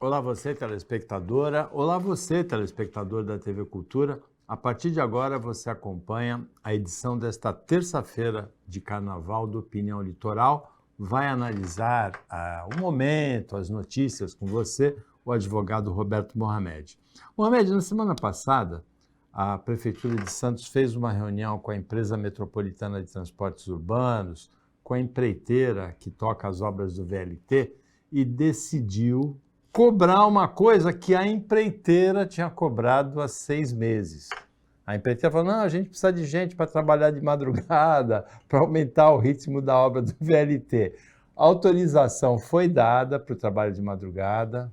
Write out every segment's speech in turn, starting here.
Olá você, telespectadora. Olá você, telespectador da TV Cultura. A partir de agora você acompanha a edição desta terça-feira de Carnaval do Opinião Litoral. Vai analisar o momento, as notícias com você, o advogado Roberto Mohamed. Mohamed, na semana passada, a Prefeitura de Santos fez uma reunião com a Empresa Metropolitana de Transportes Urbanos, com a empreiteira que toca as obras do VLT e decidiu cobrar uma coisa que a empreiteira tinha cobrado há 6 meses. A empreiteira falou, não, a gente precisa de gente para trabalhar de madrugada, para aumentar o ritmo da obra do VLT. A autorização foi dada para o trabalho de madrugada,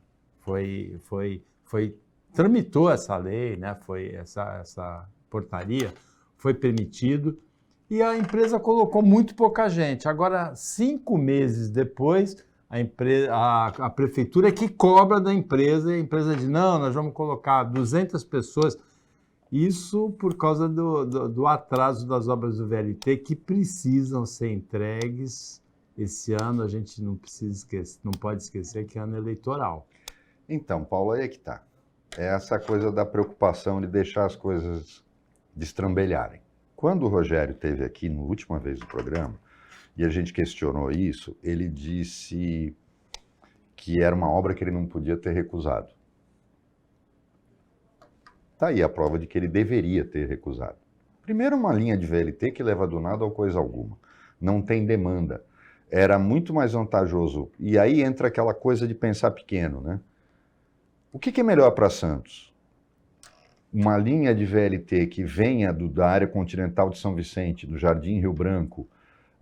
tramitou essa lei, né? Foi essa portaria, foi permitido, e a empresa colocou muito pouca gente. Agora, 5 meses depois, a prefeitura é que cobra da empresa, e a empresa diz, não, nós vamos colocar 200 pessoas. Isso por causa do atraso das obras do VLT, que precisam ser entregues esse ano. A gente não pode esquecer que é ano eleitoral. Então, Paulo, aí é que está. É essa coisa da preocupação de deixar as coisas destrambelharem. Quando o Rogério esteve aqui na última vez no programa, e a gente questionou isso, ele disse que era uma obra que ele não podia ter recusado. Está aí a prova de que ele deveria ter recusado. Primeiro, uma linha de VLT que leva do nada a coisa alguma. Não tem demanda. Era muito mais vantajoso. E aí entra aquela coisa de pensar pequeno, né? O que é melhor para Santos? Uma linha de VLT que venha da área continental de São Vicente, do Jardim Rio Branco,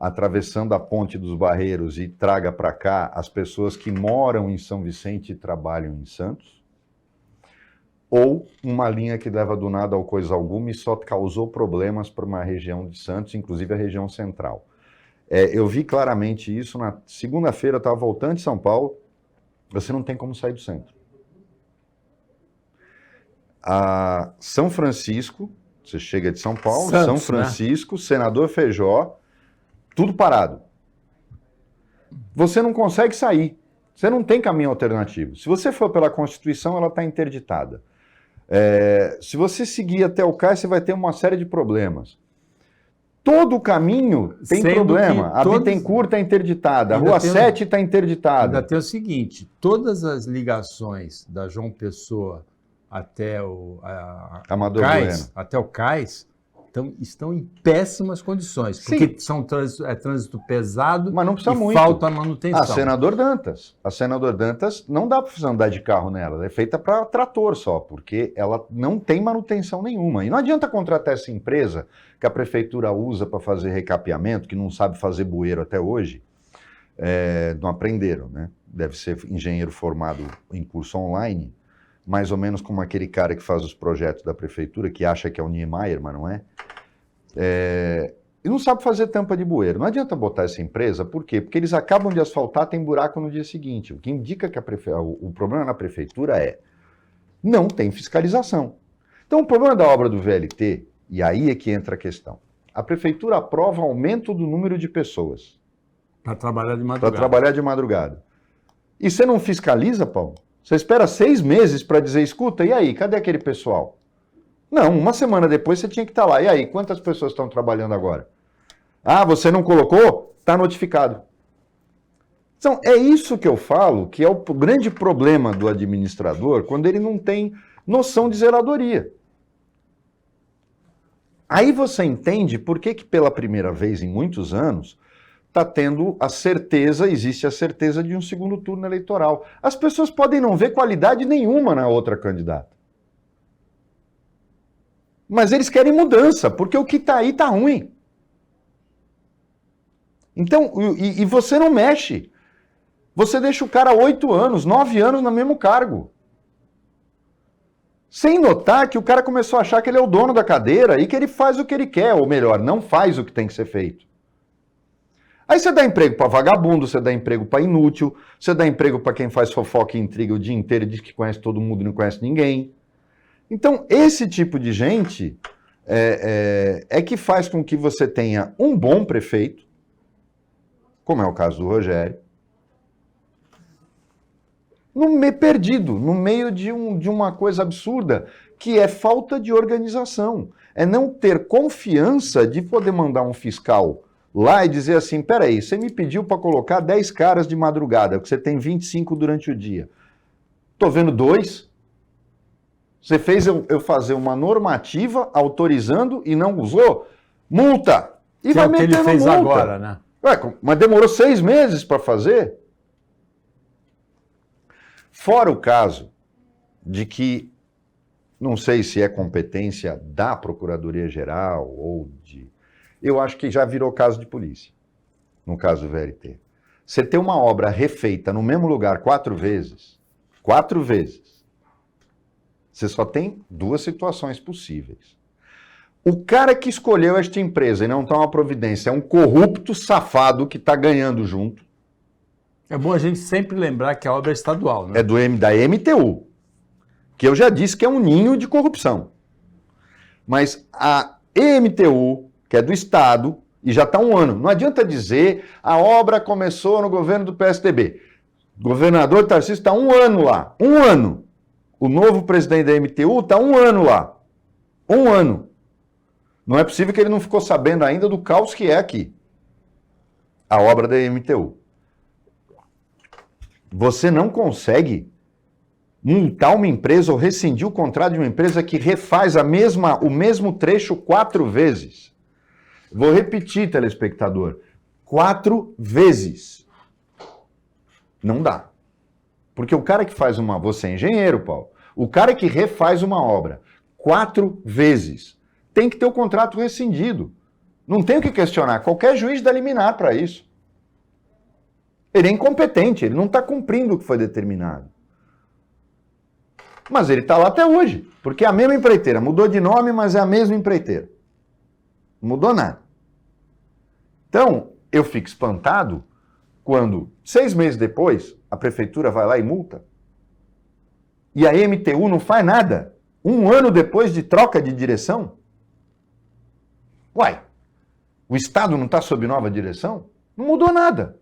atravessando a Ponte dos Barreiros e traga para cá as pessoas que moram em São Vicente e trabalham em Santos? Ou uma linha que leva do nada ao coisa alguma e só causou problemas para uma região de Santos, inclusive a região central? Eu vi claramente isso na segunda-feira, eu estava voltando de São Paulo, você não tem como sair do centro. A São Francisco, você chega de São Paulo, Santos, São Francisco, né? Senador Feijó, tudo parado. Você não consegue sair. Você não tem caminho alternativo. Se você for pela Constituição, ela está interditada. Se você seguir até o cais, você vai ter uma série de problemas. Todo o caminho tem problema. A Bittencourt está interditada, a Rua 7 está interditada. Ainda tem o seguinte, todas as ligações da João Pessoa até o cais estão em péssimas condições, porque é trânsito pesado, mas não precisa muito. Falta manutenção. A Senador Dantas, não dá para andar de carro nela, ela é feita para trator só, porque ela não tem manutenção nenhuma. E não adianta contratar essa empresa que a prefeitura usa para fazer recapeamento, que não sabe fazer bueiro até hoje, não aprenderam, né? Deve ser engenheiro formado em curso online, mais ou menos como aquele cara que faz os projetos da prefeitura, que acha que é o Niemeyer, mas não é. E não sabe fazer tampa de bueiro. Não adianta botar essa empresa, por quê? Porque eles acabam de asfaltar, tem buraco no dia seguinte. O que indica que o problema na prefeitura não tem fiscalização. Então, o problema da obra do VLT, e aí é que entra a questão. A prefeitura aprova aumento do número de pessoas. Para trabalhar de madrugada. Para trabalhar de madrugada. E você não fiscaliza, Paulo? Você espera 6 meses para dizer, escuta, e aí, cadê aquele pessoal? Não, uma semana depois você tinha que estar lá. E aí, quantas pessoas estão trabalhando agora? Ah, você não colocou? Está notificado. Então, é isso que eu falo, que é o grande problema do administrador, quando ele não tem noção de zeladoria. Aí você entende por que pela primeira vez em muitos anos, está tendo existe a certeza de um segundo turno eleitoral. As pessoas podem não ver qualidade nenhuma na outra candidata. Mas eles querem mudança, porque o que está aí está ruim. Então, e você não mexe. Você deixa o cara 8 anos, 9 anos no mesmo cargo. Sem notar que o cara começou a achar que ele é o dono da cadeira e que ele faz o que ele quer, ou melhor, não faz o que tem que ser feito. Aí você dá emprego para vagabundo, você dá emprego para inútil, você dá emprego para quem faz fofoca e intriga o dia inteiro e diz que conhece todo mundo e não conhece ninguém. Então, esse tipo de gente é que faz com que você tenha um bom prefeito, como é o caso do Rogério, perdido, no meio de uma coisa absurda, que é falta de organização. É não ter confiança de poder mandar um fiscal lá e dizer assim, peraí, você me pediu para colocar 10 caras de madrugada, porque você tem 25 durante o dia. Estou vendo 2. Você fez eu fazer uma normativa autorizando e não usou? Multa! E que vai é o que ele metendo fez multa. agora, né? Ué, mas demorou 6 meses para fazer? Fora o caso de que, não sei se é competência da Procuradoria-Geral ou de... Eu acho que já virou caso de polícia, no caso do VLT. Você ter uma obra refeita no mesmo lugar 4 vezes, você só tem 2 situações possíveis. O cara que escolheu esta empresa e não toma providência é um corrupto safado que está ganhando junto. É bom a gente sempre lembrar que a obra é estadual, né? É da MTU, que eu já disse que é um ninho de corrupção. Mas a EMTU, que é do Estado, e já está 1 ano, não adianta dizer a obra começou no governo do PSDB. O governador Tarcísio está 1 ano lá, 1 ano. O novo presidente da MTU está 1 ano lá, 1 ano. Não é possível que ele não ficou sabendo ainda do caos que é aqui, a obra da MTU. Você não consegue multar uma empresa ou rescindir o contrato de uma empresa que refaz o mesmo trecho 4 vezes. Vou repetir, telespectador. 4 vezes. Não dá. Porque o cara que faz você é engenheiro, Paulo. O cara que refaz uma obra 4 vezes tem que ter o contrato rescindido. Não tem o que questionar. Qualquer juiz dá liminar para isso. Ele é incompetente, ele não está cumprindo o que foi determinado. Mas ele está lá até hoje, porque é a mesma empreiteira. Mudou de nome, mas é a mesma empreiteira. Não mudou nada. Então, eu fico espantado quando, 6 meses depois, a prefeitura vai lá e multa. E a MTU não faz nada. 1 ano depois de troca de direção. Uai, o Estado não está sob nova direção? Não mudou nada.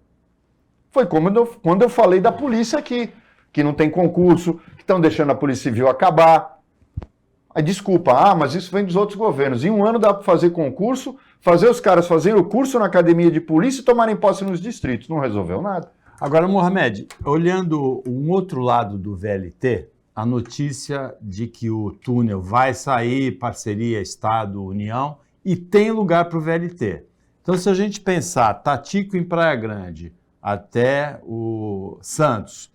Foi quando eu falei da polícia aqui, que não tem concurso, que estão deixando a Polícia Civil acabar. Aí desculpa, mas isso vem dos outros governos. Em 1 ano dá para fazer concurso, fazer os caras fazerem o curso na academia de polícia e tomarem posse nos distritos. Não resolveu nada. Agora, Mohamed, olhando um outro lado do VLT, a notícia de que o túnel vai sair, parceria Estado-União, e tem lugar para o VLT. Então, se a gente pensar Tatico em Praia Grande até o Santos,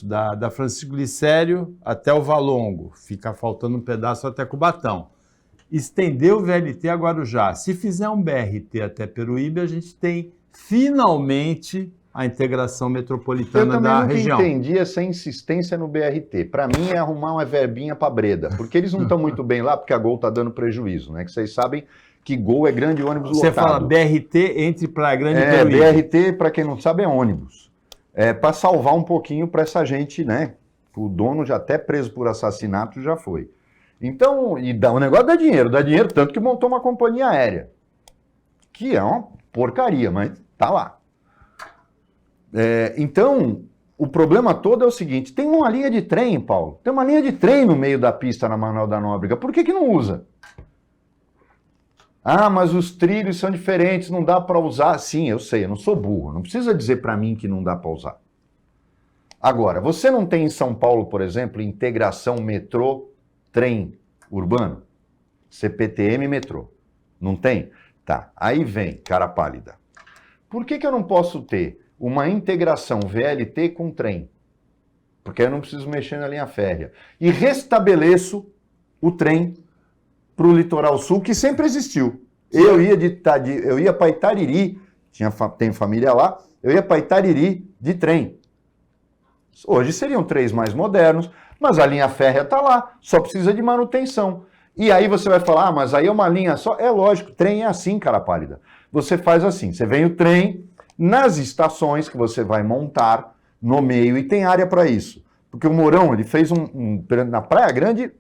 da Francisco Glicério até o Valongo, fica faltando um pedaço até Cubatão. Estender o VLT a Guarujá. Se fizer um BRT até Peruíbe, a gente tem finalmente a integração metropolitana da região. Eu também nunca entendi essa insistência no BRT. Para mim é arrumar uma verbinha para Breda, porque eles não estão muito bem lá, porque a Gol está dando prejuízo, né? Que vocês sabem que Gol é grande ônibus lotado. Você fala BRT entre Praia Grande e Peruíbe. BRT, para quem não sabe, é ônibus. É para salvar um pouquinho para essa gente, né? O dono já até preso por assassinato já foi. Então, o negócio dá dinheiro tanto que montou uma companhia aérea, que é uma porcaria, mas tá lá. Então, o problema todo é o seguinte, tem uma linha de trem, Paulo, tem uma linha de trem no meio da pista na Manoel da Nóbrega, por que não usa? Ah, mas os trilhos são diferentes, não dá para usar. Sim, eu sei, eu não sou burro, não precisa dizer para mim que não dá para usar. Agora, você não tem em São Paulo, por exemplo, integração metrô-trem urbano? CPTM metrô. Não tem? Tá, aí vem, cara pálida. Por que eu não posso ter uma integração VLT com trem? Porque eu não preciso mexer na linha férrea. E restabeleço o trem para o litoral sul, que sempre existiu. Eu ia para Itariri, tenho família lá, eu ia para Itariri de trem. Hoje seriam trens mais modernos, mas a linha férrea está lá, só precisa de manutenção. E aí você vai falar, mas aí é uma linha só? É lógico, trem é assim, cara pálida. Você faz assim, você vem o trem nas estações que você vai montar no meio, e tem área para isso. Porque o Mourão, ele fez na Praia Grande,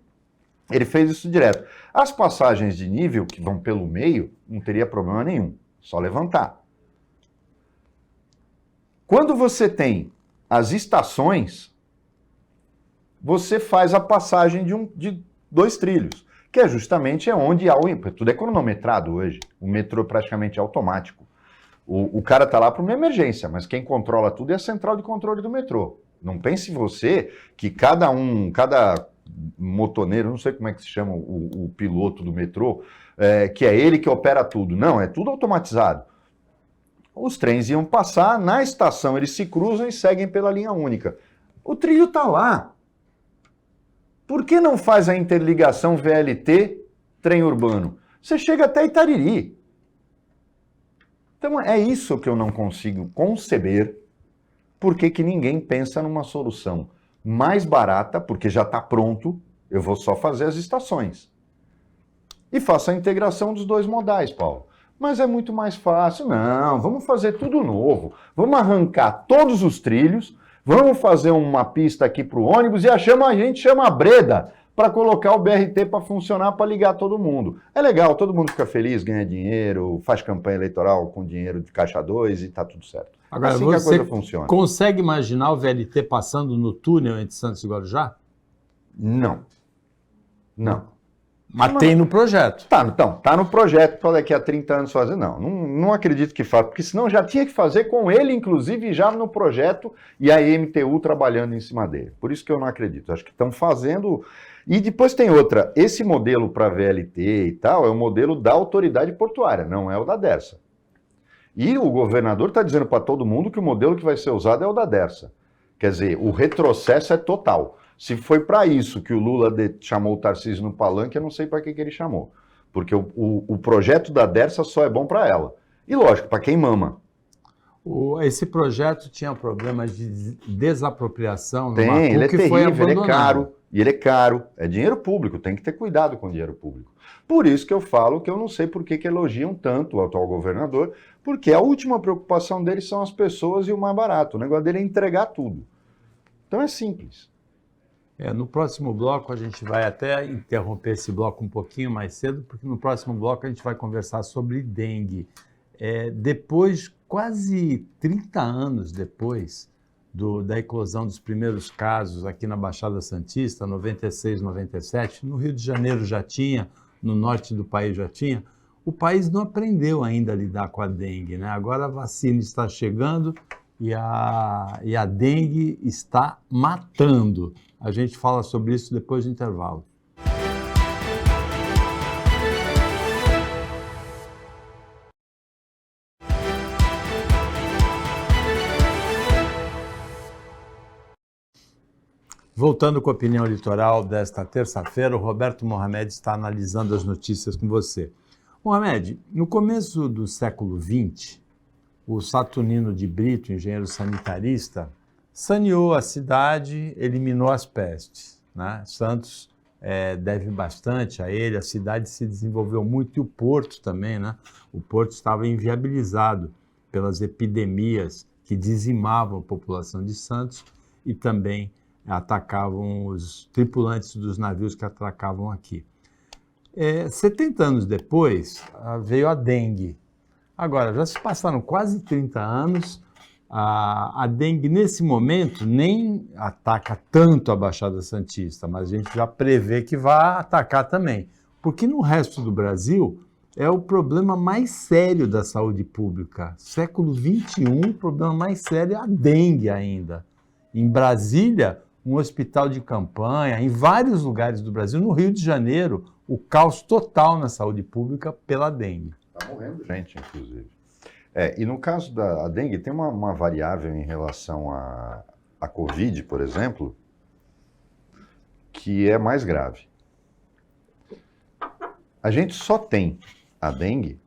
ele fez isso direto. As passagens de nível que vão pelo meio, não teria problema nenhum, só levantar. Quando você tem as estações, você faz a passagem de 2 trilhos, que é justamente onde há tudo é cronometrado hoje, o metrô é praticamente automático. O cara está lá para uma emergência, mas quem controla tudo é a central de controle do metrô. Não pense você que cada motoneiro, não sei como é que se chama o piloto do metrô, que é ele que opera tudo. Não, é tudo automatizado. Os trens iam passar, na estação eles se cruzam e seguem pela linha única. O trilho está lá. Por que não faz a interligação VLT-trem urbano? Você chega até Itariri. Então é isso que eu não consigo conceber. Por que ninguém pensa numa solução mais barata, porque já está pronto, eu vou só fazer as estações. E faço a integração dos 2 modais, Paulo. Mas é muito mais fácil. Não, vamos fazer tudo novo. Vamos arrancar todos os trilhos, vamos fazer uma pista aqui para o ônibus e a gente chama a Breda para colocar o BRT para funcionar, para ligar todo mundo. É legal, todo mundo fica feliz, ganha dinheiro, faz campanha eleitoral com dinheiro de Caixa 2 e está tudo certo. Agora, assim que a coisa funciona. Consegue imaginar o VLT passando no túnel entre Santos e Guarujá? Não. Mas tem no projeto. Tá no projeto para daqui a 30 anos fazer. Não acredito que faça, porque senão já tinha que fazer com ele, inclusive, já no projeto e a MTU trabalhando em cima dele. Por isso que eu não acredito. Acho que estão fazendo. E depois tem outra. Esse modelo para VLT e tal é o modelo da autoridade portuária, não é o da Dersa. E o governador está dizendo para todo mundo que o modelo que vai ser usado é o da Dersa. Quer dizer, o retrocesso é total. Se foi para isso que o Lula chamou o Tarcísio no palanque, eu não sei para que ele chamou. Porque o projeto da Dersa só é bom para ela. E lógico, para quem mama. Esse projeto tinha problemas de desapropriação. Ele é terrível, ele é caro. E ele é caro. É dinheiro público, tem que ter cuidado com o dinheiro público. Por isso que eu falo que eu não sei por que elogiam tanto o atual governador, porque a última preocupação dele são as pessoas e o mais barato. O negócio dele é entregar tudo. Então é simples. No próximo bloco a gente vai até interromper esse bloco um pouquinho mais cedo, porque no próximo bloco a gente vai conversar sobre dengue. Depois, quase 30 anos depois da eclosão dos primeiros casos aqui na Baixada Santista, 96, 97, no Rio de Janeiro já tinha, no norte do país já tinha, o país não aprendeu ainda a lidar com a dengue, né? Agora a vacina está chegando e a dengue está matando. A gente fala sobre isso depois do intervalo. Voltando com a opinião litoral desta terça-feira, o Roberto Mohamed está analisando as notícias com você. Mohamed, no começo do século XX, o Saturnino de Brito, engenheiro sanitarista, saneou a cidade, eliminou as pestes, né? Santos deve bastante a ele, a cidade se desenvolveu muito e o porto também, né? O porto estava inviabilizado pelas epidemias que dizimavam a população de Santos e também atacavam os tripulantes dos navios que atracavam aqui. 70 anos depois, veio a dengue. Agora, já se passaram quase 30 anos, a dengue, nesse momento, nem ataca tanto a Baixada Santista, mas a gente já prevê que vai atacar também. Porque no resto do Brasil, é o problema mais sério da saúde pública. Século XXI, o problema mais sério é a dengue ainda. Em Brasília, um hospital de campanha, em vários lugares do Brasil, no Rio de Janeiro, o caos total na saúde pública pela dengue. Está morrendo gente, inclusive. E no caso da dengue, tem uma variável em relação à Covid, por exemplo, que é mais grave. A gente só tem a dengue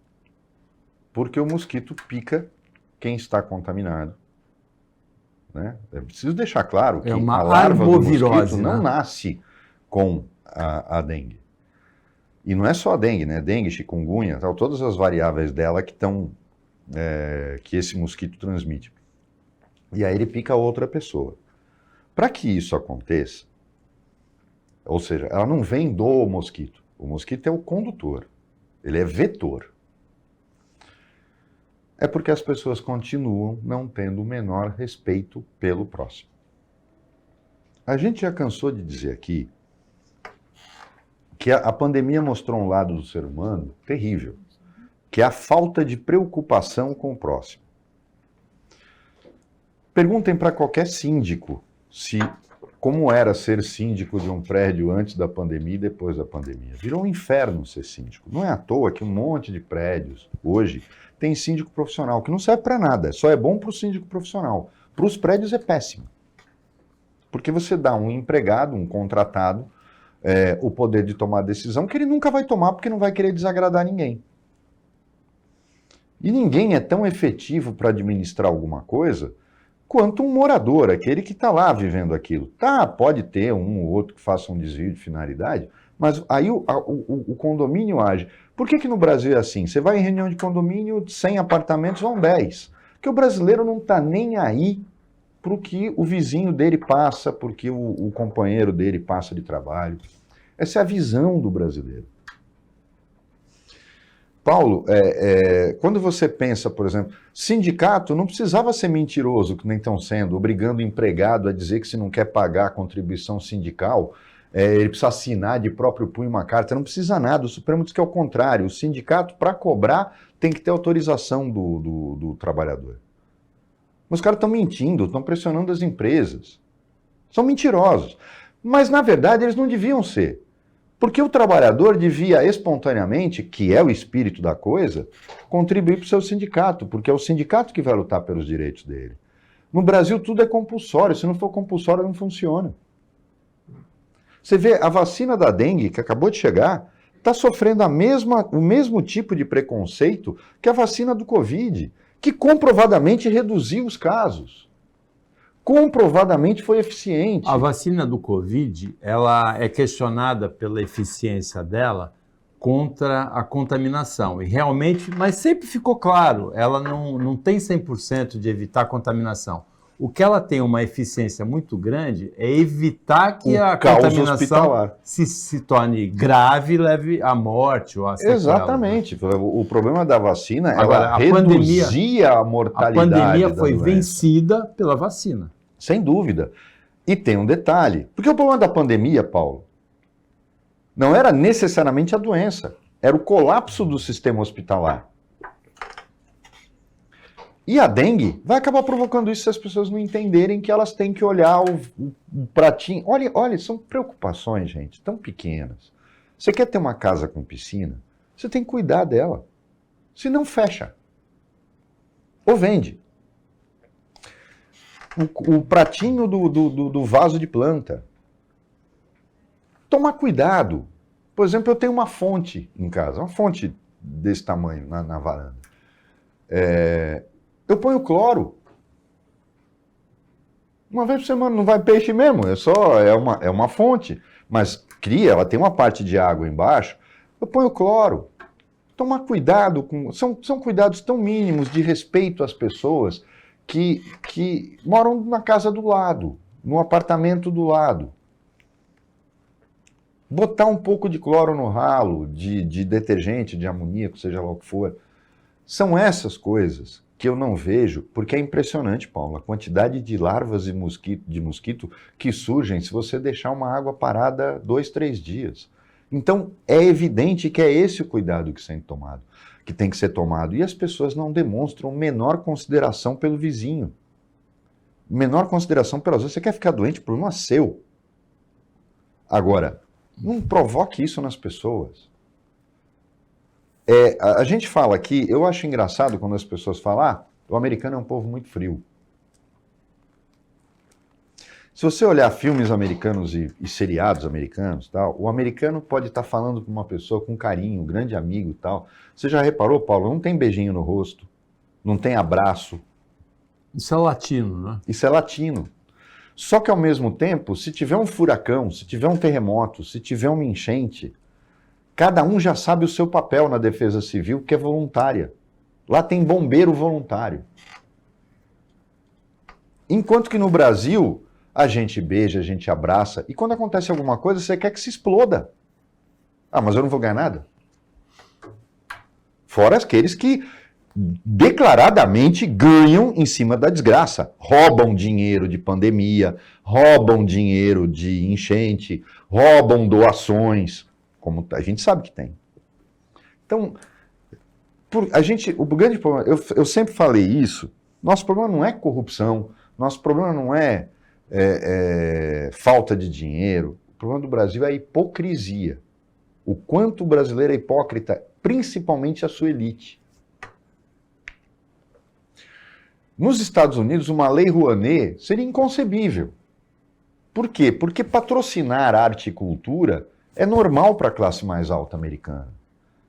porque o mosquito pica quem está contaminado. Né? É preciso deixar claro que a larva do mosquito não nasce com a dengue. E não é só a dengue, né? Dengue, chikungunya, tal, todas as variáveis dela que esse mosquito transmite. E aí ele pica outra pessoa. Para que isso aconteça, ou seja, ela não vem do mosquito. O mosquito é o condutor, ele é vetor. É porque as pessoas continuam não tendo o menor respeito pelo próximo. A gente já cansou de dizer aqui que a pandemia mostrou um lado do ser humano terrível, que é a falta de preocupação com o próximo. Perguntem para qualquer síndico como era ser síndico de um prédio antes da pandemia e depois da pandemia. Virou um inferno ser síndico. Não é à toa que um monte de prédios hoje tem síndico profissional, que não serve para nada, só é bom para o síndico profissional. Para os prédios é péssimo. Porque você dá um empregado, um contratado, o poder de tomar decisão que ele nunca vai tomar porque não vai querer desagradar ninguém. E ninguém é tão efetivo para administrar alguma coisa quanto um morador, aquele que está lá vivendo aquilo. Pode ter um ou outro que faça um desvio de finalidade, mas aí o condomínio age. Por que no Brasil é assim? Você vai em reunião de condomínio, 100 apartamentos, vão 10. Porque o brasileiro não está nem aí para o que o vizinho dele passa, porque o companheiro dele passa de trabalho. Essa é a visão do brasileiro. Paulo, quando você pensa, por exemplo, sindicato não precisava ser mentiroso, que nem estão sendo, obrigando o empregado a dizer que se não quer pagar a contribuição sindical, ele precisa assinar de próprio punho uma carta. Não precisa nada, o Supremo diz que é o contrário. O sindicato, para cobrar, tem que ter autorização do trabalhador. Os caras estão mentindo, estão pressionando as empresas. São mentirosos. Mas, na verdade, eles não deviam ser. Porque o trabalhador devia espontaneamente, que é o espírito da coisa, contribuir para o seu sindicato, porque é o sindicato que vai lutar pelos direitos dele. No Brasil tudo é compulsório, se não for compulsório não funciona. Você vê, a vacina da dengue, que acabou de chegar, está sofrendo o mesmo tipo de preconceito que a vacina do Covid, que comprovadamente reduziu os casos. Comprovadamente foi eficiente. A vacina do Covid, ela é questionada pela eficiência dela contra a contaminação. E realmente, mas sempre ficou claro, ela não tem 100% de evitar a contaminação. O que ela tem uma eficiência muito grande é evitar que a contaminação se torne grave e leve à morte ou à sequela. Exatamente. O problema da vacina é ela reduzia a mortalidade. A pandemia foi vencida pela vacina. Sem dúvida. E tem um detalhe. Porque o problema da pandemia, Paulo, não era necessariamente a doença. Era o colapso do sistema hospitalar. E a dengue vai acabar provocando isso se as pessoas não entenderem que elas têm que olhar o pratinho. Olha, são preocupações, gente, tão pequenas. Você quer ter uma casa com piscina? Você tem que cuidar dela. Se não, fecha. Ou vende. O pratinho do vaso de planta. Tomar cuidado. Por exemplo, eu tenho uma fonte em casa, uma fonte desse tamanho na varanda. Eu ponho cloro. Uma vez por semana não vai peixe mesmo, é uma fonte. Mas ela tem uma parte de água embaixo, eu ponho cloro. Tomar cuidado são cuidados tão mínimos de respeito às pessoas que moram na casa do lado, no apartamento do lado. Botar um pouco de cloro no ralo, de detergente, de amoníaco, seja lá o que for. São essas coisas que eu não vejo, porque é impressionante, Paulo, a quantidade de larvas de mosquito que surgem se você deixar uma água parada 2, 3 dias. Então, é evidente que é esse o cuidado que tem que ser tomado. E as pessoas não demonstram menor consideração pelo vizinho. Menor consideração pelas outras. Você quer ficar doente, problema seu. Agora, não provoque isso nas pessoas. A gente fala aqui, eu acho engraçado quando as pessoas falam, o americano é um povo muito frio. Se você olhar filmes americanos e seriados americanos, tal, o americano pode estar falando com uma pessoa com carinho, um grande amigo e tal. Você já reparou, Paulo, não tem beijinho no rosto, não tem abraço. Isso é latino, né? Isso é latino. Só que ao mesmo tempo, se tiver um furacão, se tiver um terremoto, se tiver uma enchente, cada um já sabe o seu papel na defesa civil, que é voluntária. Lá tem bombeiro voluntário. Enquanto que no Brasil, a gente beija, a gente abraça, e quando acontece alguma coisa, você quer que se exploda. Mas eu não vou ganhar nada. Fora aqueles que declaradamente ganham em cima da desgraça. Roubam dinheiro de pandemia, roubam dinheiro de enchente, roubam doações, como a gente sabe que tem. Então, o grande problema, eu sempre falei isso, nosso problema não é corrupção, nosso problema não é falta de dinheiro, o problema do Brasil é a hipocrisia. O quanto o brasileiro é hipócrita, principalmente a sua elite. Nos Estados Unidos, uma lei Rouanet seria inconcebível. Por quê? Porque patrocinar arte e cultura é normal para a classe mais alta americana.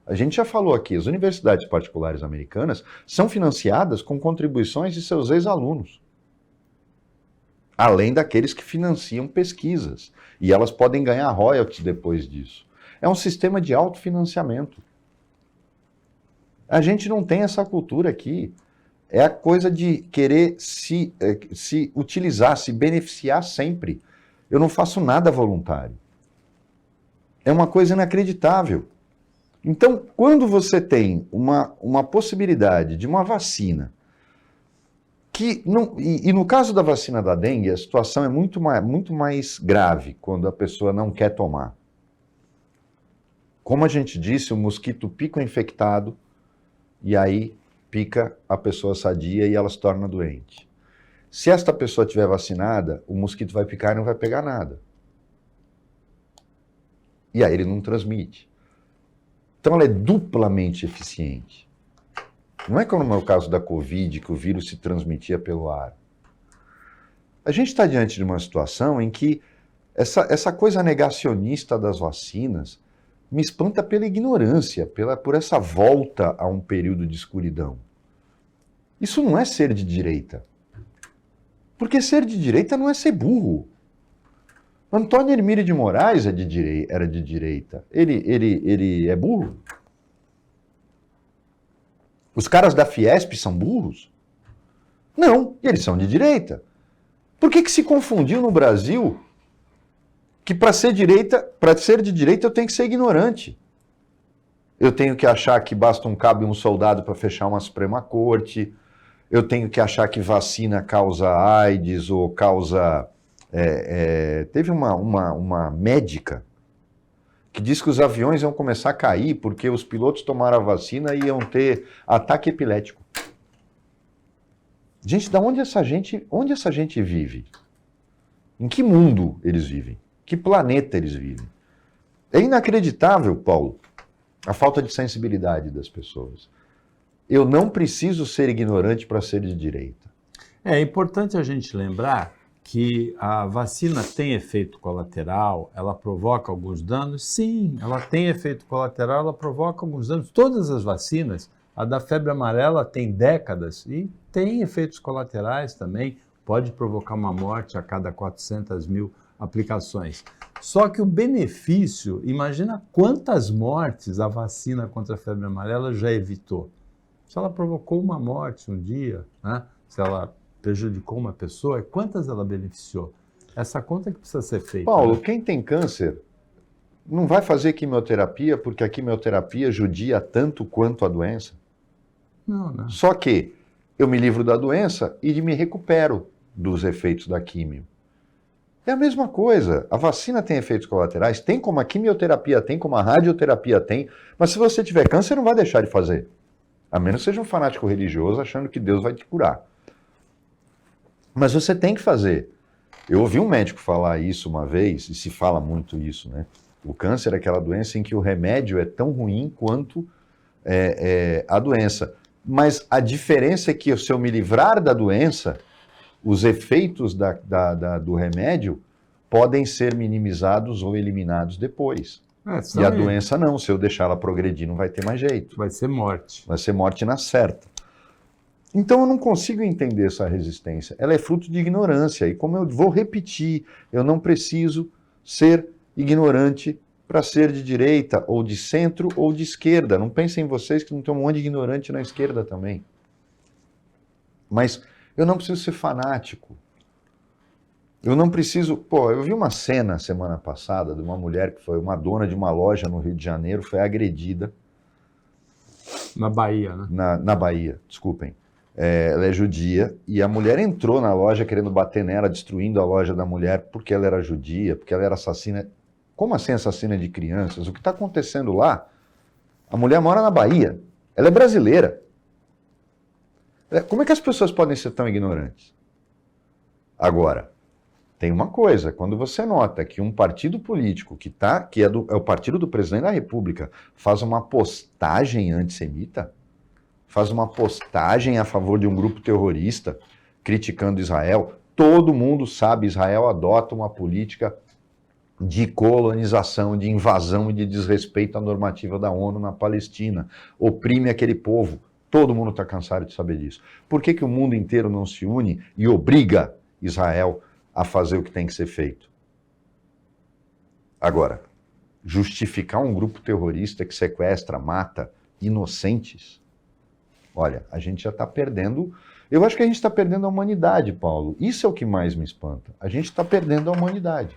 A gente já falou aqui, as universidades particulares americanas são financiadas com contribuições de seus ex-alunos. Além daqueles que financiam pesquisas. E elas podem ganhar royalties depois disso. É um sistema de autofinanciamento. A gente não tem essa cultura aqui. É a coisa de querer se utilizar, se beneficiar sempre. Eu não faço nada voluntário. É uma coisa inacreditável. Então, quando você tem uma possibilidade de uma vacina, e no caso da vacina da dengue, a situação é muito mais grave quando a pessoa não quer tomar. Como a gente disse, o mosquito pica o infectado e aí pica a pessoa sadia e ela se torna doente. Se esta pessoa estiver vacinada, o mosquito vai picar e não vai pegar nada. E aí ele não transmite. Então ela é duplamente eficiente. Não é como no caso da Covid, que o vírus se transmitia pelo ar. A gente está diante de uma situação em que essa coisa negacionista das vacinas me espanta pela ignorância, por essa volta a um período de escuridão. Isso não é ser de direita. Porque ser de direita não é ser burro. Antônio Hermílio de Moraes era de direita. Ele é burro? Os caras da Fiesp são burros? Não, eles são de direita. Por que se confundiu no Brasil que para ser de direita eu tenho que ser ignorante? Eu tenho que achar que basta um cabo e um soldado para fechar uma Suprema Corte. Eu tenho que achar que vacina causa AIDS ou causa... teve uma médica que disse que os aviões iam começar a cair porque os pilotos tomaram a vacina e iam ter ataque epilético. Gente, onde essa gente vive? Em que mundo eles vivem? Que planeta eles vivem? É inacreditável, Paulo, a falta de sensibilidade das pessoas. Eu não preciso ser ignorante para ser de direita. É importante a gente lembrar que a vacina tem efeito colateral, ela provoca alguns danos? Sim, ela tem efeito colateral, ela provoca alguns danos. Todas as vacinas, a da febre amarela tem décadas e tem efeitos colaterais também, pode provocar uma morte a cada 400 mil aplicações. Só que o benefício, imagina quantas mortes a vacina contra a febre amarela já evitou. Se ela provocou uma morte um dia, né? Se ela prejudicou uma pessoa, quantas ela beneficiou? Essa conta que precisa ser feita. Paulo, né? Quem tem câncer não vai fazer quimioterapia porque a quimioterapia judia tanto quanto a doença? Não, não. Só que eu me livro da doença e me recupero dos efeitos da químio. É a mesma coisa. A vacina tem efeitos colaterais, tem como a quimioterapia tem, como a radioterapia tem, mas se você tiver câncer, não vai deixar de fazer. A menos que seja um fanático religioso achando que Deus vai te curar. Mas você tem que fazer. Eu ouvi um médico falar isso uma vez, e se fala muito isso, né? O câncer é aquela doença em que o remédio é tão ruim quanto a doença. Mas a diferença é que se eu me livrar da doença, os efeitos do remédio podem ser minimizados ou eliminados depois. E a doença não, se eu deixar ela progredir não vai ter mais jeito. Vai ser morte. Vai ser morte na certa. Então eu não consigo entender essa resistência. Ela é fruto de ignorância. E como eu vou repetir, eu não preciso ser ignorante para ser de direita, ou de centro, ou de esquerda. Não pensem em vocês que não tem um monte de ignorante na esquerda também. Mas eu não preciso ser fanático. Eu não preciso... Pô, eu vi uma cena semana passada de uma mulher que foi uma dona de uma loja no Rio de Janeiro, foi agredida Na Bahia, né? Na Bahia, desculpem. Ela é judia e a mulher entrou na loja querendo bater nela, destruindo a loja da mulher porque ela era judia, porque ela era assassina. Como assim assassina de crianças? O que está acontecendo lá? A mulher mora na Bahia. Ela é brasileira. Como é que as pessoas podem ser tão ignorantes? Agora, tem uma coisa, quando você nota que um partido político que é o partido do presidente da República faz uma postagem antissemita, faz uma postagem a favor de um grupo terrorista criticando Israel, todo mundo sabe, Israel adota uma política de colonização, de invasão e de desrespeito à normativa da ONU na Palestina, oprime aquele povo. Todo mundo está cansado de saber disso. Por que o mundo inteiro não se une e obriga Israel a fazer o que tem que ser feito? Agora, justificar um grupo terrorista que sequestra, mata inocentes, olha, a gente já está perdendo. Eu acho que a gente está perdendo a humanidade, Paulo. Isso é o que mais me espanta. A gente está perdendo a humanidade.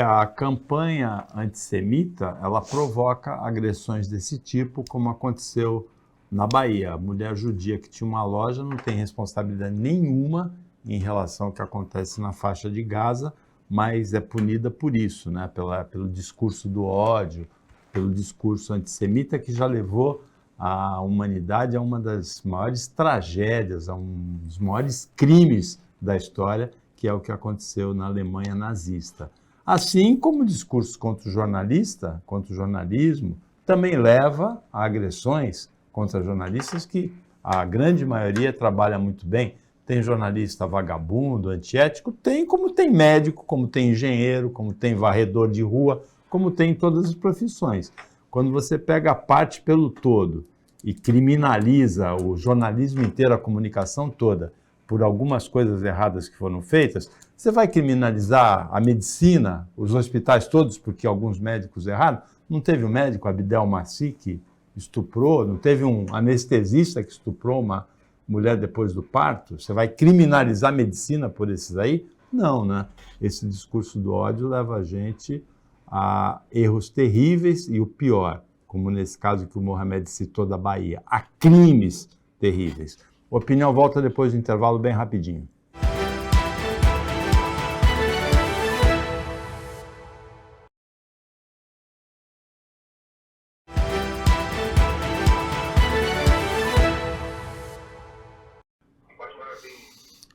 A campanha antissemita, ela provoca agressões desse tipo, como aconteceu na Bahia. A mulher judia que tinha uma loja não tem responsabilidade nenhuma em relação ao que acontece na faixa de Gaza, mas é punida por isso, né? Pelo discurso do ódio, pelo discurso antissemita que já levou a humanidade a uma das maiores tragédias, a um dos maiores crimes da história, que é o que aconteceu na Alemanha nazista. Assim como o discurso contra o jornalista, contra o jornalismo, também leva a agressões contra jornalistas que a grande maioria trabalha muito bem. Tem jornalista vagabundo, antiético, como tem médico, como tem engenheiro, como tem varredor de rua, como tem em todas as profissões. Quando você pega a parte pelo todo e criminaliza o jornalismo inteiro, a comunicação toda, por algumas coisas erradas que foram feitas, você vai criminalizar a medicina, os hospitais todos, porque alguns médicos erraram? Não teve um médico, Abdel Maci, que estuprou? Não teve um anestesista que estuprou uma mulher depois do parto? Você vai criminalizar a medicina por esses aí? Não, né? Esse discurso do ódio leva a gente a erros terríveis e o pior, como nesse caso que o Mohamed citou da Bahia, a crimes terríveis. A Opinião volta depois do intervalo bem rapidinho.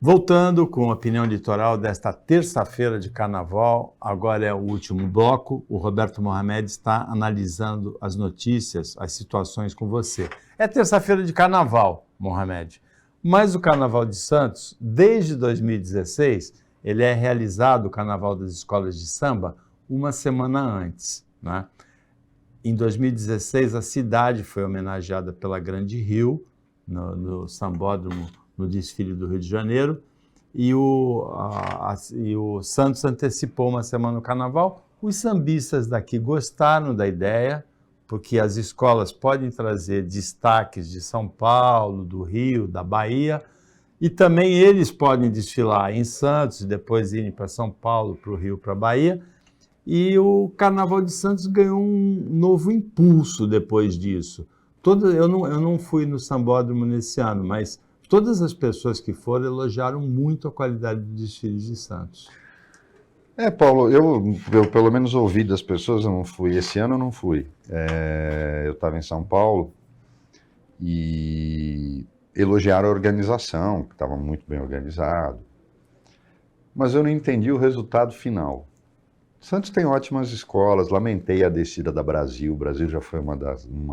Voltando com a opinião litoral desta terça-feira de carnaval, agora é o último bloco, o Roberto Mohamed está analisando as notícias, as situações com você. É terça-feira de carnaval, Mohamed, mas o Carnaval de Santos, desde 2016, ele é realizado, o Carnaval das Escolas de Samba, uma semana antes, né? Em 2016, a cidade foi homenageada pela Grande Rio, no Sambódromo, no desfile do Rio de Janeiro, e o Santos antecipou uma semana no Carnaval. Os sambistas daqui gostaram da ideia, porque as escolas podem trazer destaques de São Paulo, do Rio, da Bahia, e também eles podem desfilar em Santos, e depois irem para São Paulo, para o Rio, para a Bahia, e o Carnaval de Santos ganhou um novo impulso depois disso. Eu não fui no Sambódromo nesse ano, mas todas as pessoas que foram elogiaram muito a qualidade dos desfiles de Santos. Paulo, eu pelo menos ouvi das pessoas, eu não fui. Esse ano eu não fui. Eu estava em São Paulo e elogiaram a organização, que estava muito bem organizado. Mas eu não entendi o resultado final. Santos tem ótimas escolas, lamentei a descida da Brasil. O Brasil já foi uma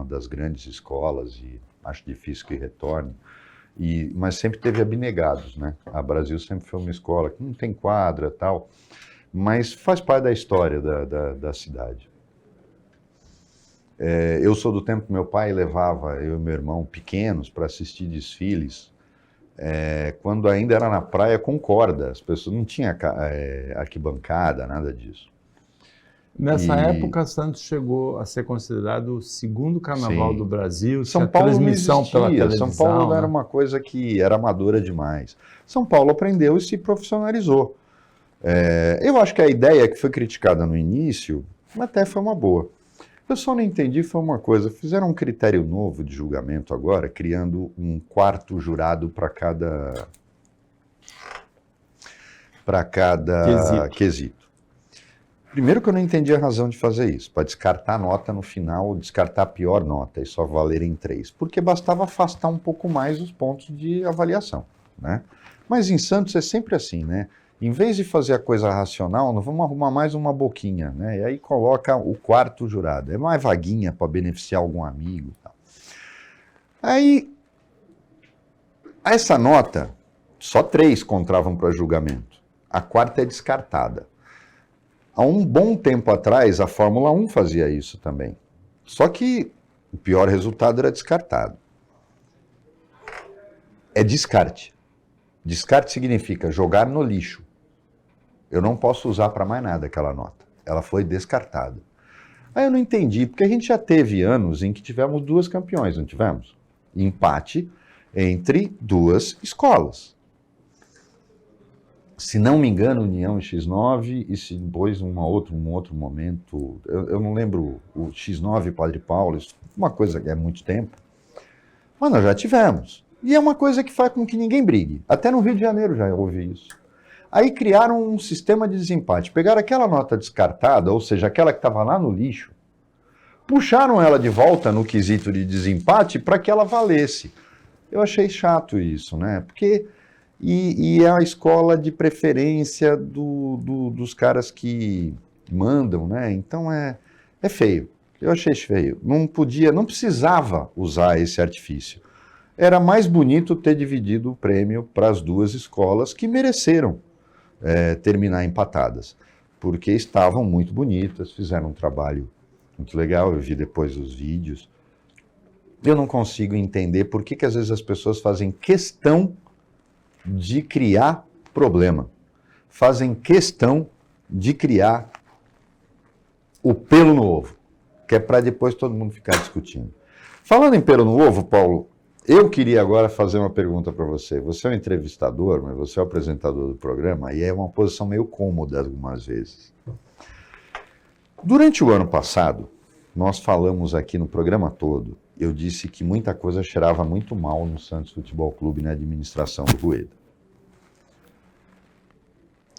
das grandes escolas e acho difícil que retorne. Mas sempre teve abnegados, né? A Brasil sempre foi uma escola que não tem quadra e tal, mas faz parte da história da cidade. Eu sou do tempo que meu pai levava eu e meu irmão pequenos para assistir desfiles, quando ainda era na praia com corda, as pessoas não tinham arquibancada, nada disso. Nessa época, Santos chegou a ser considerado o segundo carnaval do Brasil. São Paulo transmissão não existia. pela televisão. São Paulo né? era uma coisa que era amadora demais. São Paulo aprendeu e se profissionalizou. Eu acho que a ideia que foi criticada no início até foi uma boa. Eu só não entendi foi uma coisa, fizeram um critério novo de julgamento agora, criando um quarto jurado para cada quesito. Primeiro que eu não entendi a razão de fazer isso, para descartar a nota no final, ou descartar a pior nota e só valerem 3, porque bastava afastar um pouco mais os pontos de avaliação, né? Mas em Santos é sempre assim, né? Em vez de fazer a coisa racional, nós vamos arrumar mais uma boquinha, né? E aí coloca o quarto jurado, é mais vaguinha para beneficiar algum amigo e tal. Aí, essa nota, só 3 contravam para julgamento, a quarta é descartada. Há um bom tempo atrás, a Fórmula 1 fazia isso também. Só que o pior resultado era descartado. É descarte. Descarte significa jogar no lixo. Eu não posso usar para mais nada aquela nota. Ela foi descartada. Aí eu não entendi, porque a gente já teve anos em que tivemos 2 campeões, não tivemos? Empate entre 2 escolas. Se não me engano, União e X9, e se depois um outro momento, eu não lembro, o X9 e Padre Paulo, uma coisa que é muito tempo, mas nós já tivemos. E é uma coisa que faz com que ninguém brigue. Até no Rio de Janeiro já ouvi isso. Aí criaram um sistema de desempate. Pegaram aquela nota descartada, ou seja, aquela que estava lá no lixo, puxaram ela de volta no quesito de desempate para que ela valesse. Eu achei chato isso, né? Porque... E é a escola de preferência dos caras que mandam, né? Então é feio. Eu achei feio. Não precisava usar esse artifício. Era mais bonito ter dividido o prêmio para as 2 escolas que mereceram terminar empatadas, porque estavam muito bonitas, fizeram um trabalho muito legal, eu vi depois os vídeos. Eu não consigo entender por que às vezes as pessoas fazem questão de criar problema. Fazem questão de criar o pelo no ovo, que é para depois todo mundo ficar discutindo. Falando em pelo no ovo, Paulo, eu queria agora fazer uma pergunta para você. Você é um entrevistador, mas você é o apresentador do programa, e é uma posição meio cômoda algumas vezes. Durante o ano passado, nós falamos aqui no programa todo, eu disse que muita coisa cheirava muito mal no Santos Futebol Clube, na administração do Rueda.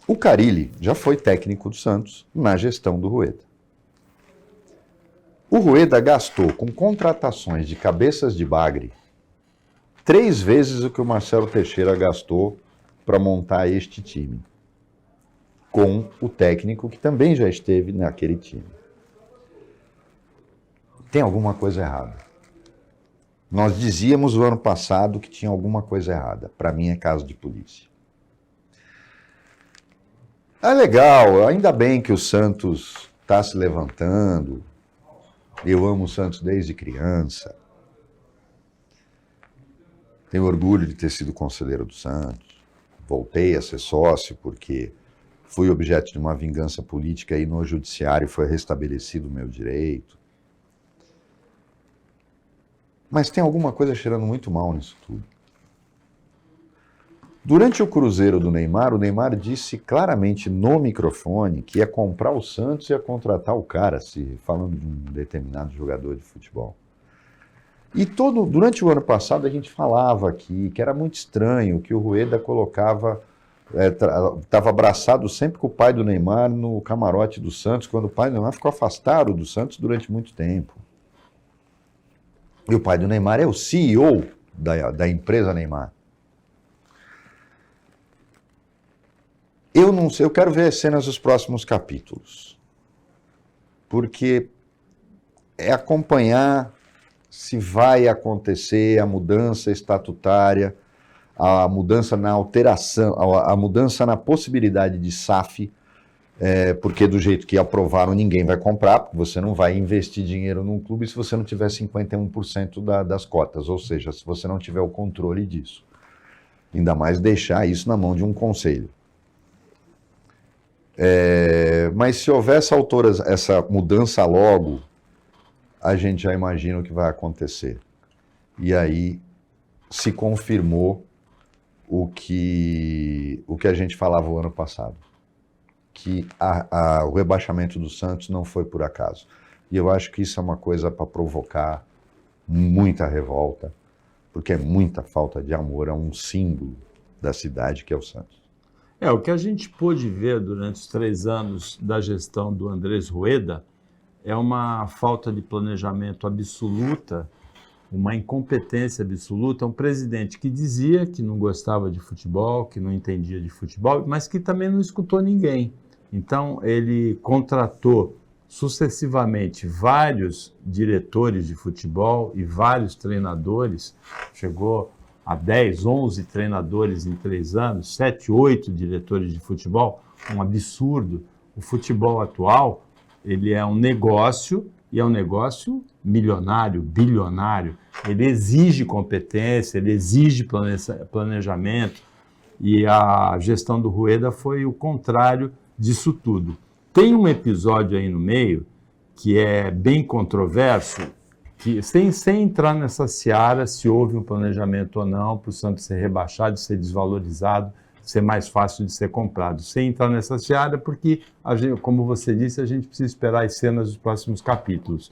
O Carille já foi técnico do Santos na gestão do Rueda. O Rueda gastou com contratações de cabeças de bagre 3 vezes o que o Marcelo Teixeira gastou para montar este time, com o técnico que também já esteve naquele time. Tem alguma coisa errada. Nós dizíamos no ano passado que tinha alguma coisa errada. Para mim é caso de polícia. É legal, ainda bem que o Santos está se levantando. Eu amo o Santos desde criança. Tenho orgulho de ter sido conselheiro do Santos. Voltei a ser sócio porque fui objeto de uma vingança política e no judiciário foi restabelecido o meu direito. Mas tem alguma coisa cheirando muito mal nisso tudo. Durante o cruzeiro do Neymar, o Neymar disse claramente no microfone que ia comprar o Santos e ia contratar o cara, falando de um determinado jogador de futebol. E durante o ano passado a gente falava aqui que era muito estranho que o Rueda colocava, estava abraçado sempre com o pai do Neymar no camarote do Santos, quando o pai do Neymar ficou afastado do Santos durante muito tempo. E o pai do Neymar é o CEO da empresa Neymar. Eu não sei, eu quero ver as cenas dos próximos capítulos. Porque é acompanhar se vai acontecer a mudança estatutária, a mudança na alteração, a mudança na possibilidade de SAF, porque do jeito que aprovaram ninguém vai comprar, porque você não vai investir dinheiro num clube se você não tiver 51% das cotas, ou seja, se você não tiver o controle disso. Ainda mais deixar isso na mão de um conselho. Mas se houver essa mudança logo, a gente já imagina o que vai acontecer. E aí se confirmou o que a gente falava o ano passado, que o rebaixamento do Santos não foi por acaso. E eu acho que isso é uma coisa para provocar muita revolta, porque é muita falta de amor a um símbolo da cidade que é o Santos. O que a gente pôde ver durante os 3 anos da gestão do Andrés Rueda é uma falta de planejamento absoluta, uma incompetência absoluta, um presidente que dizia que não gostava de futebol, que não entendia de futebol, mas que também não escutou ninguém. Então, ele contratou sucessivamente vários diretores de futebol e vários treinadores, chegou a 10, 11 treinadores em 3 anos, 7, 8 diretores de futebol, um absurdo. O futebol atual, ele é um negócio, e é um negócio milionário, bilionário. Ele exige competência, ele exige planejamento, e a gestão do Rueda foi o contrário disso tudo. Tem um episódio aí no meio que é bem controverso, que, sem entrar nessa seara se houve um planejamento ou não para o Santos ser rebaixado, ser desvalorizado, ser mais fácil de ser comprado. Sem entrar nessa seara, porque, como você disse, a gente precisa esperar as cenas dos próximos capítulos.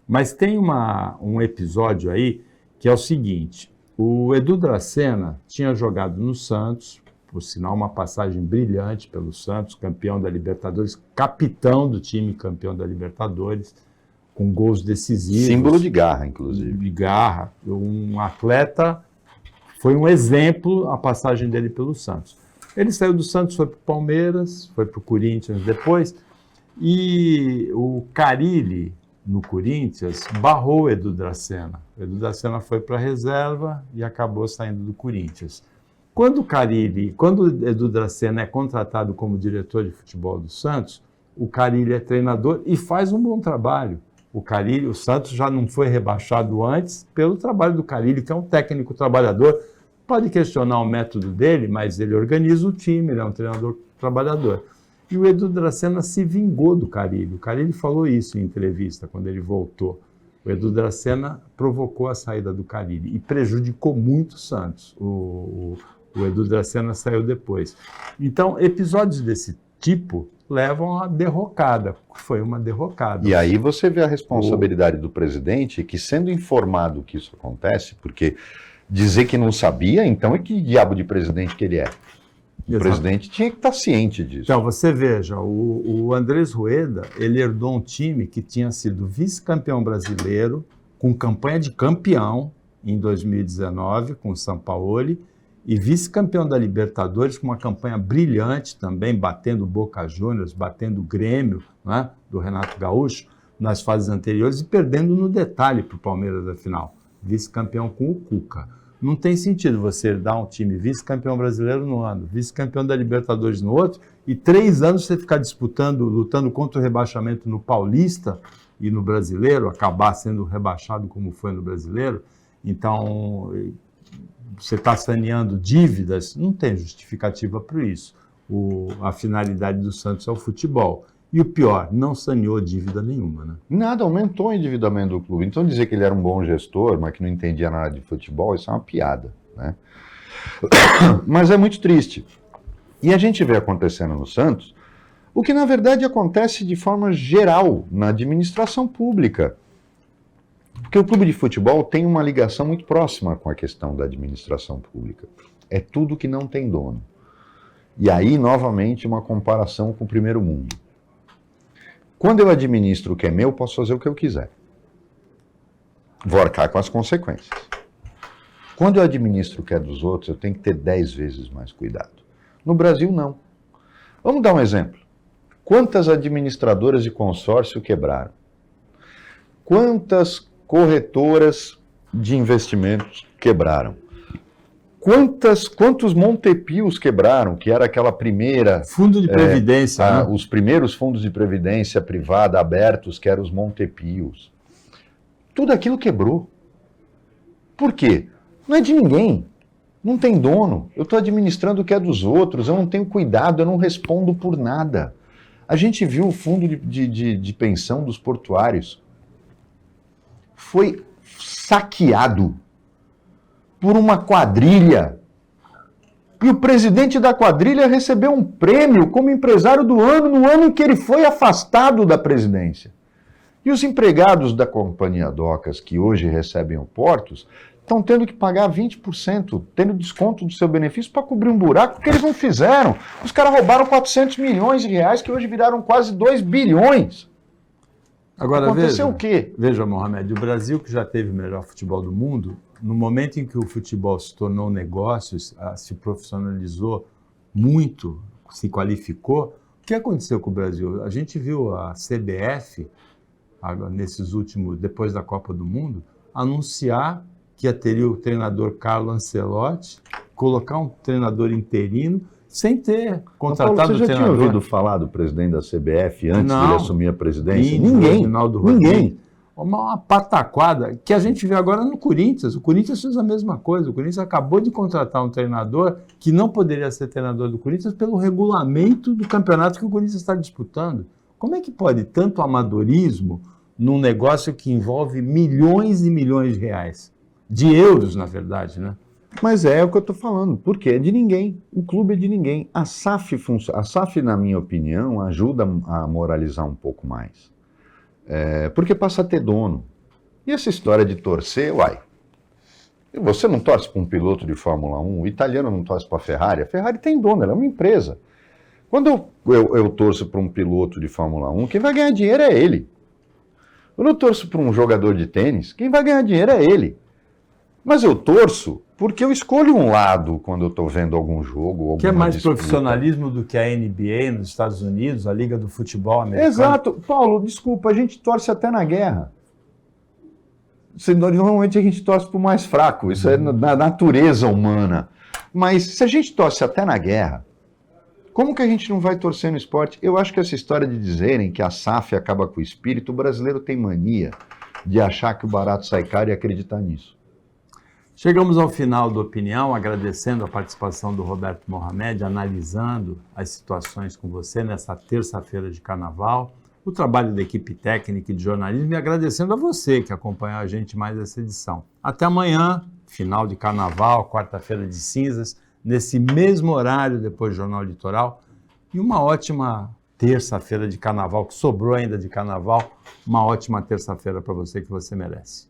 Mas tem um episódio aí que é o seguinte: o Edu Dracena tinha jogado no Santos, por sinal uma passagem brilhante pelo Santos, campeão da Libertadores, capitão do time campeão da Libertadores, com gols decisivos. Símbolo de garra, inclusive. De garra. Um atleta, foi um exemplo a passagem dele pelo Santos. Ele saiu do Santos, foi para o Palmeiras, foi para o Corinthians depois, e o Carille, no Corinthians, barrou o Edu Dracena. O Edu Dracena foi para a reserva e acabou saindo do Corinthians. Quando o Edu Dracena é contratado como diretor de futebol do Santos, o Carille é treinador e faz um bom trabalho. O Santos já não foi rebaixado antes pelo trabalho do Carille, que é um técnico trabalhador. Pode questionar o método dele, mas ele organiza o time, ele é um treinador trabalhador. E o Edu Dracena se vingou do Carille. O Carille falou isso em entrevista, quando ele voltou. O Edu Dracena provocou a saída do Carille e prejudicou muito o Santos. O Edu Dracena saiu depois. Então, episódios desse tipo levam à derrocada. Foi uma derrocada. E aí você vê a responsabilidade do presidente, que sendo informado que isso acontece, porque dizer que não sabia, então que diabo de presidente que ele é? O presidente tinha que estar ciente disso. Então, você veja, o Andrés Rueda, ele herdou um time que tinha sido vice-campeão brasileiro, com campanha de campeão em 2019, com o Sampaoli, e vice-campeão da Libertadores, com uma campanha brilhante também, batendo o Boca Juniors, batendo o Grêmio, né, do Renato Gaúcho, nas fases anteriores, e perdendo no detalhe para o Palmeiras da final. Vice-campeão com o Cuca. Não tem sentido você dar um time vice-campeão brasileiro no ano, vice-campeão da Libertadores no outro, e 3 anos você ficar disputando, lutando contra o rebaixamento no Paulista e no Brasileiro, acabar sendo rebaixado como foi no Brasileiro. Então, você está saneando dívidas, não tem justificativa para isso. A finalidade do Santos é o futebol. E o pior, não saneou dívida nenhuma, né? Nada, aumentou o endividamento do clube. Então dizer que ele era um bom gestor, mas que não entendia nada de futebol, isso é uma piada, né? Mas é muito triste. E a gente vê acontecendo no Santos o que na verdade acontece de forma geral na administração pública. Porque o clube de futebol tem uma ligação muito próxima com a questão da administração pública. É tudo que não tem dono. E aí, novamente, uma comparação com o primeiro mundo. Quando eu administro o que é meu, posso fazer o que eu quiser. Vou arcar com as consequências. Quando eu administro o que é dos outros, eu tenho que ter 10 vezes mais cuidado. No Brasil, não. Vamos dar um exemplo. Quantas administradoras de consórcio quebraram? Quantas corretoras de investimentos quebraram? Quantos Montepios quebraram, que era aquela primeira... Fundo de Previdência, né? Os primeiros fundos de previdência privada abertos, que eram os Montepios. Tudo aquilo quebrou. Por quê? Não é de ninguém. Não tem dono. Eu estou administrando o que é dos outros, eu não tenho cuidado, eu não respondo por nada. A gente viu o fundo de pensão dos portuários. Foi saqueado por uma quadrilha. E o presidente da quadrilha recebeu um prêmio como empresário do ano, no ano em que ele foi afastado da presidência. E os empregados da Companhia Docas, que hoje recebem o Portos, estão tendo que pagar 20%, tendo desconto do seu benefício para cobrir um buraco que eles não fizeram. Os caras roubaram 400 milhões de reais, que hoje viraram quase 2 bilhões. Agora, aconteceu o quê? Veja, Mohamed, o Brasil, que já teve o melhor futebol do mundo, no momento em que o futebol se tornou um negócio, se profissionalizou muito, se qualificou, o que aconteceu com o Brasil? A gente viu a CBF, nesses últimos, depois da Copa do Mundo, anunciar que ia ter o treinador Carlo Ancelotti, colocar um treinador interino, sem ter contratado Paulo, o treinador. Você já tinha ouvido falar do presidente da CBF antes Não. de ele assumir a presidência? Ninguém. Ninguém. Uma pataquada que a gente vê agora no Corinthians. O Corinthians fez a mesma coisa. O Corinthians acabou de contratar um treinador que não poderia ser treinador do Corinthians pelo regulamento do campeonato que o Corinthians está disputando. Como é que pode tanto amadorismo num negócio que envolve milhões e milhões de reais? De euros, na verdade, né? Mas é o que eu estou falando, porque é de ninguém, o clube é de ninguém. A SAF, na minha opinião, ajuda a moralizar um pouco mais, porque passa a ter dono. E essa história de torcer, você não torce para um piloto de Fórmula 1, o italiano não torce para a Ferrari tem dono, ela é uma empresa. Quando eu torço para um piloto de Fórmula 1, quem vai ganhar dinheiro é ele. Quando eu torço para um jogador de tênis, quem vai ganhar dinheiro é ele. Mas eu torço porque eu escolho um lado quando eu estou vendo algum jogo. Alguma que é mais disputa. profissionalismo do que a NBA nos Estados Unidos, a Liga do Futebol Americano. Exato. Paulo, desculpa, a gente torce até na guerra. Normalmente a gente torce para o mais fraco, isso é na natureza humana. Mas se a gente torce até na guerra, como que a gente não vai torcer no esporte? Eu acho que essa história de dizerem que a SAF acaba com o espírito, o brasileiro tem mania de achar que o barato sai caro e acreditar nisso. Chegamos ao final da opinião, agradecendo a participação do Roberto Mohamed, analisando as situações com você nessa terça-feira de carnaval, o trabalho da equipe técnica e de jornalismo e agradecendo a você que acompanhou a gente mais essa edição. Até amanhã, final de carnaval, quarta-feira de cinzas, nesse mesmo horário depois do Jornal Litoral e uma ótima terça-feira de carnaval, que sobrou ainda de carnaval, uma ótima terça-feira para você que você merece.